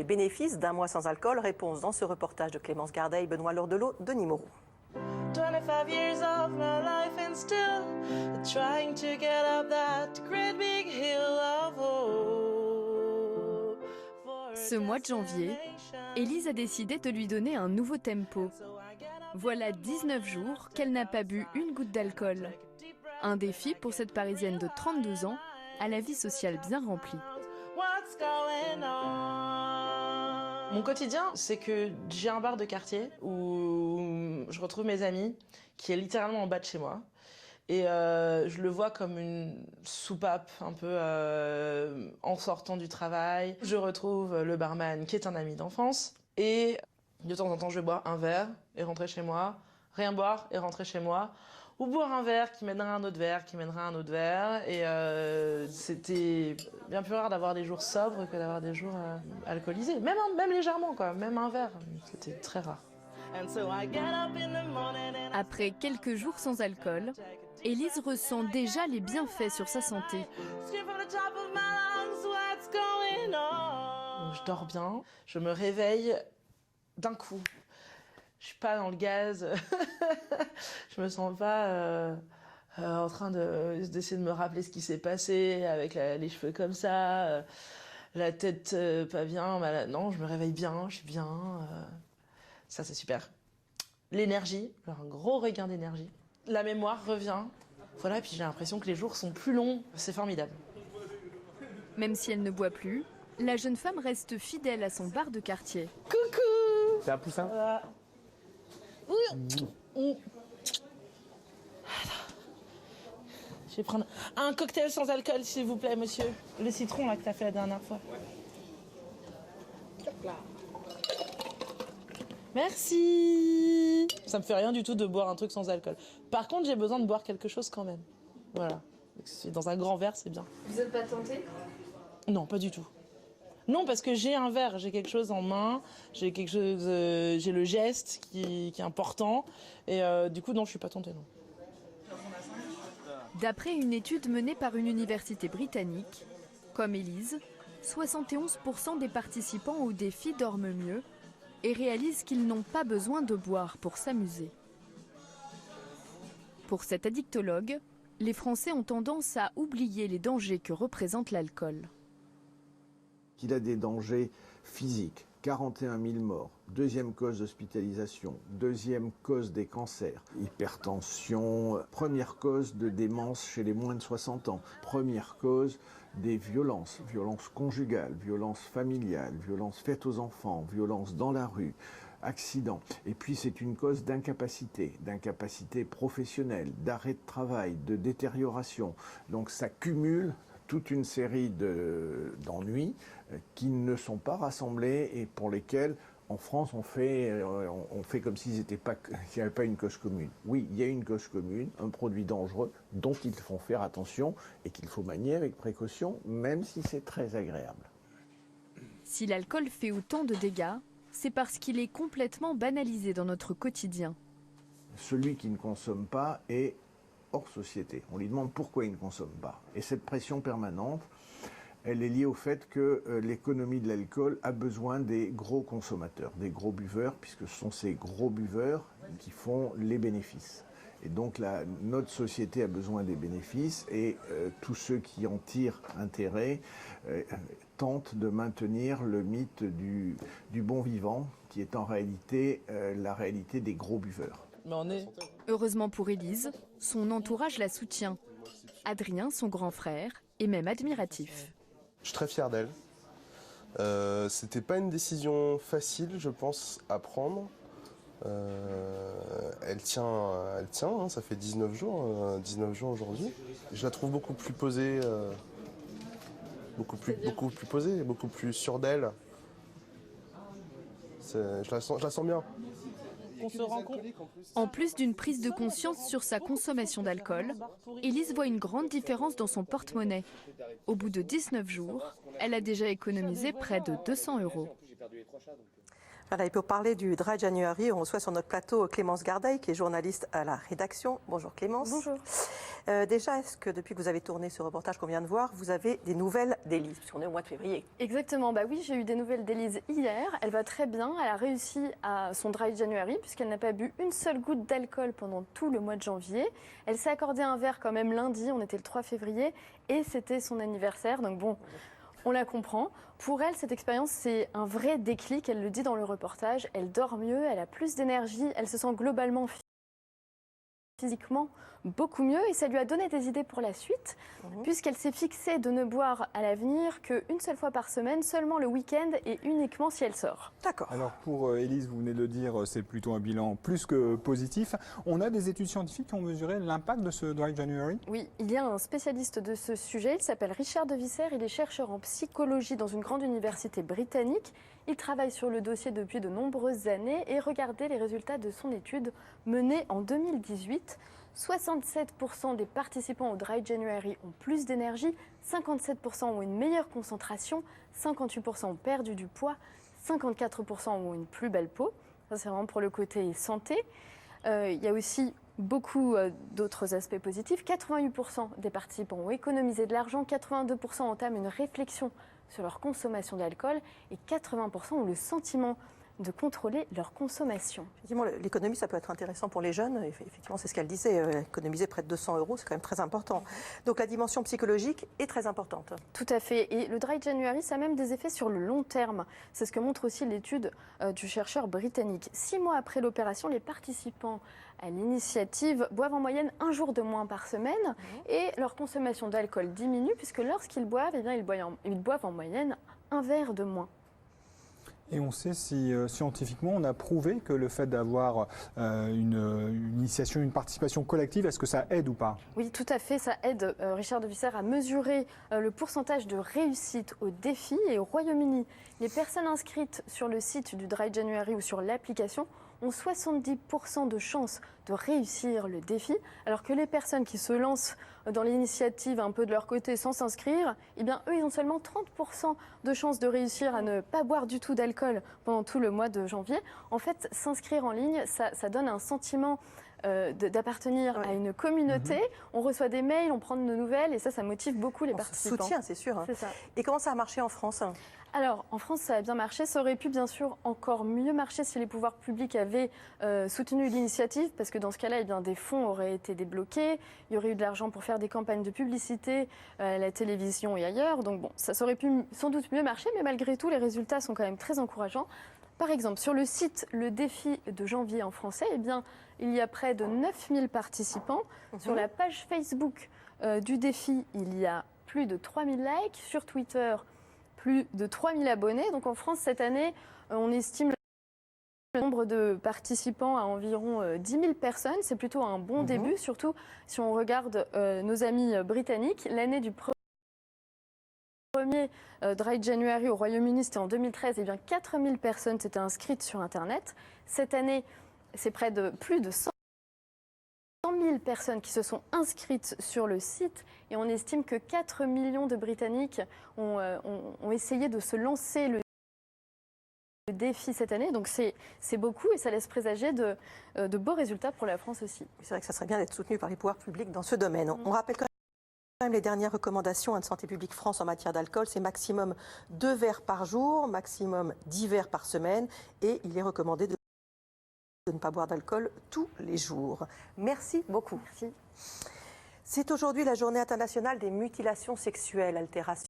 Les bénéfices d'un mois sans alcool, réponse dans ce reportage de Clémence Gardeil, Benoît Lordelot, Denis Moreau. 25 years of my life and still trying to get up that great big hill of hope. Ce mois de janvier, Élise a décidé de lui donner un nouveau tempo. Voilà 19 jours qu'elle n'a pas bu une goutte d'alcool. Un défi pour cette Parisienne de 32 ans, à la vie sociale bien remplie. Mon quotidien, c'est que j'ai un bar de quartier où je retrouve mes amis, qui est littéralement en bas de chez moi. Et je le vois comme une soupape un peu en sortant du travail. Je retrouve le barman qui est un ami d'enfance. Et de temps en temps, je vais boire un verre et rentrer chez moi. Rien boire et rentrer chez moi. Ou boire un verre qui mènera à un autre verre, qui mènera à un autre verre. Et c'était bien plus rare d'avoir des jours sobres que d'avoir des jours alcoolisés. Même légèrement, quoi. Même un verre. C'était très rare. Après quelques jours sans alcool, Élise ressent déjà les bienfaits sur sa santé. Je dors bien, je me réveille d'un coup. Je suis pas dans le gaz, je me sens pas en train d'essayer de me rappeler ce qui s'est passé avec les cheveux comme ça, la tête pas bien. Non, je me réveille bien, je suis bien. Ça, c'est super. L'énergie, un gros regain d'énergie. La mémoire revient. Voilà, puis j'ai l'impression que les jours sont plus longs. C'est formidable. Même si elle ne boit plus, la jeune femme reste fidèle à son bar de quartier. Coucou! C'est un poussin? Voilà. Je vais prendre un cocktail sans alcool, s'il vous plaît, monsieur. Le citron, là, que t'as fait la dernière fois. Hop là. Merci. Ça me fait rien du tout de boire un truc sans alcool. Par contre, j'ai besoin de boire quelque chose quand même. Voilà. Dans un grand verre, c'est bien. Vous n'êtes pas tentée? Non, pas du tout. Non, parce que j'ai un verre, j'ai quelque chose en main, j'ai quelque chose, j'ai le geste qui est important, et du coup, non, je suis pas tentée, non. D'après une étude menée par une université britannique, comme Élise, 71% des participants au défi dorment mieux et réalisent qu'ils n'ont pas besoin de boire pour s'amuser. Pour cet addictologue, les Français ont tendance à oublier les dangers que représente l'alcool. Il a des dangers physiques, 41 000 morts, deuxième cause d'hospitalisation, deuxième cause des cancers, hypertension, première cause de démence chez les moins de 60 ans, première cause des violences, violences conjugales, violences familiales, violences faites aux enfants, violences dans la rue, accidents. Et puis c'est une cause d'incapacité professionnelle, d'arrêt de travail, de détérioration. Donc ça cumule toute une série d'ennuis qui ne sont pas rassemblés et pour lesquels, en France, on fait comme s'il n'y avait pas une cause commune. Oui, il y a une cause commune, un produit dangereux dont il faut faire attention et qu'il faut manier avec précaution, même si c'est très agréable. Si l'alcool fait autant de dégâts, c'est parce qu'il est complètement banalisé dans notre quotidien. Celui qui ne consomme pas est hors société. On lui demande pourquoi il ne consomme pas. Et cette pression permanente, elle est liée au fait que l'économie de l'alcool a besoin des gros consommateurs, des gros buveurs, puisque ce sont ces gros buveurs qui font les bénéfices. Et donc notre société a besoin des bénéfices et tous ceux qui en tirent intérêt tentent de maintenir le mythe du bon vivant, qui est en réalité la réalité des gros buveurs. Heureusement pour Élise, son entourage la soutient. Adrien, son grand frère, est même admiratif. Je suis très fier d'elle. C'était pas une décision facile, je pense, à prendre. Elle tient, hein, ça fait 19 jours aujourd'hui. Je la trouve beaucoup plus posée, beaucoup plus posée, beaucoup plus sûre d'elle. Je la sens bien. qu'on se rend compte. En plus d'une prise de conscience sur sa consommation d'alcool, Élise voit une grande différence dans son porte-monnaie. Au bout de 19 jours, elle a déjà économisé près de 200 €. Voilà, et pour parler du Dry January, on reçoit sur notre plateau Clémence Gardeil, qui est journaliste à la rédaction. Bonjour Clémence. Bonjour. Déjà, est-ce que depuis que vous avez tourné ce reportage qu'on vient de voir, vous avez des nouvelles d'Élise, puisqu'on est au mois de février? Exactement, bah oui, j'ai eu des nouvelles d'Élise hier. Elle va très bien, elle a réussi à son Dry January puisqu'elle n'a pas bu une seule goutte d'alcool pendant tout le mois de janvier. Elle s'est accordé un verre quand même lundi, on était le 3 février, et c'était son anniversaire, donc bon... On la comprend. Pour elle, cette expérience, c'est un vrai déclic. Elle le dit dans le reportage. Elle dort mieux, elle a plus d'énergie, elle se sent globalement physiquement beaucoup mieux et ça lui a donné des idées pour la suite puisqu'elle s'est fixée de ne boire à l'avenir qu'une seule fois par semaine, seulement le week-end et uniquement si elle sort. D'accord. Alors pour Élise, vous venez de le dire, c'est plutôt un bilan plus que positif. On a des études scientifiques qui ont mesuré l'impact de ce Dry January? Oui, il y a un spécialiste de ce sujet, il s'appelle Richard de Visser, il est chercheur en psychologie dans une grande université britannique. Il travaille sur le dossier depuis de nombreuses années et regardez les résultats de son étude menée en 2018. 67% des participants au Dry January ont plus d'énergie, 57% ont une meilleure concentration, 58% ont perdu du poids, 54% ont une plus belle peau. Ça, c'est vraiment pour le côté santé. Il y a aussi beaucoup d'autres aspects positifs. 88% des participants ont économisé de l'argent, 82% entament une réflexion sur leur consommation d'alcool et 80% ont le sentiment de contrôler leur consommation. Effectivement, l'économie, ça peut être intéressant pour les jeunes. Effectivement, c'est ce qu'elle disait. Économiser près de 200 €, c'est quand même très important. Donc la dimension psychologique est très importante. Tout à fait. Et le Dry January, ça a même des effets sur le long terme. C'est ce que montre aussi l'étude du chercheur britannique. 6 mois après l'opération, les participants à l'initiative boivent en moyenne 1 jour de moins par semaine et leur consommation d'alcool diminue puisque lorsqu'ils boivent, eh bien, ils boivent en moyenne 1 verre de moins. Et on sait si scientifiquement on a prouvé que le fait d'avoir une initiation, une participation collective, est-ce que ça aide ou pas? Oui, tout à fait, ça aide Richard de Visser à mesurer le pourcentage de réussite au défi. Et au Royaume-Uni, les personnes inscrites sur le site du Dry January ou sur l'application ont 70% de chances de réussir le défi, alors que les personnes qui se lancent dans l'initiative un peu de leur côté sans s'inscrire, eh bien eux, ils ont seulement 30% de chances de réussir à ne pas boire du tout d'alcool pendant tout le mois de janvier. En fait, s'inscrire en ligne, ça donne un sentiment d'appartenir à une communauté. On reçoit des mails, on prend de nos nouvelles et ça motive beaucoup les participants. Soutien, c'est sûr. C'est ça. Et comment ça a marché en France? Alors, en France, ça a bien marché. Ça aurait pu, bien sûr, encore mieux marcher si les pouvoirs publics avaient soutenu l'initiative, parce que dans ce cas-là, eh bien, des fonds auraient été débloqués. Il y aurait eu de l'argent pour faire des campagnes de publicité à la télévision et ailleurs. Donc, bon, ça aurait pu sans doute mieux marcher, mais malgré tout, les résultats sont quand même très encourageants. Par exemple, sur le site Le Défi de janvier en français, eh bien, il y a près de 9000 participants. Sur la page Facebook du défi, il y a plus de 3000 likes. Sur Twitter, plus de 3000 abonnés. Donc en France, cette année, on estime le nombre de participants à environ 10 000 personnes. C'est plutôt un bon début, surtout si on regarde nos amis britanniques. L'année du premier Dry January au Royaume-Uni, c'était en 2013. Et bien 4000 personnes s'étaient inscrites sur Internet. Cette année, c'est plus de 100 000 personnes qui se sont inscrites sur le site et on estime que 4 millions de Britanniques ont essayé de se lancer le défi cette année. Donc c'est beaucoup et ça laisse présager de beaux résultats pour la France aussi. C'est vrai que ça serait bien d'être soutenu par les pouvoirs publics dans ce domaine. On rappelle quand même les dernières recommandations de Santé publique France en matière d'alcool. C'est maximum 2 verres par jour, maximum 10 verres par semaine et il est recommandé de ne pas boire d'alcool tous les jours. Merci beaucoup. Merci. C'est aujourd'hui la journée internationale des mutilations sexuelles, altérations